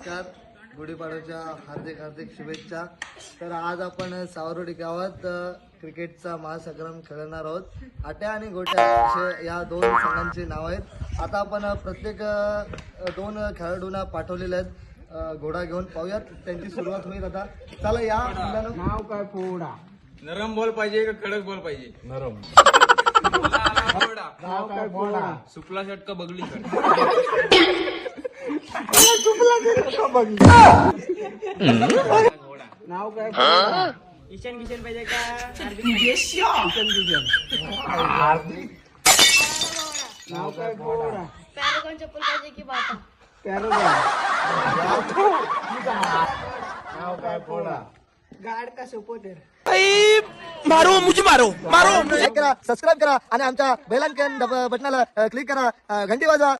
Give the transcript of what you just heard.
नमस्कार, गुढीपाडव्याच्या हार्दिक हार्दिक शुभेच्छा. तर आज आपण सावरोडी गावात क्रिकेटचा महासंग्राम खेळणार आहोत. आट्या आणि गोट्या असे या दोन संघांची नाव आहेत. आता आपण प्रत्येक दोन खेळाडूंना पाठवलेले आहेत. घोडा घेऊन पाहूयात, त्यांची सुरुवात होईल आता. चला या मुलांनो. नाव काय पोडा? नरम बॉल पाहिजे का कडक बॉल पाहिजे? नरम. नाव काय पोडा? सुपला शर्ट का बगली शर्ट? नाव काय पोडा? किशन किशन पाहिजे का नाव काय पोडा? पॅरागॉन चप्पल पाहिजे की बाटा? पॅरोगॉन. नाव काय पोडा? गाड का सपोर्टर? लाईक करा, सबस्क्राईब करा आणि आमच्या बेल आयकॉन बटनाला क्लिक करा, घंटी वाजवा.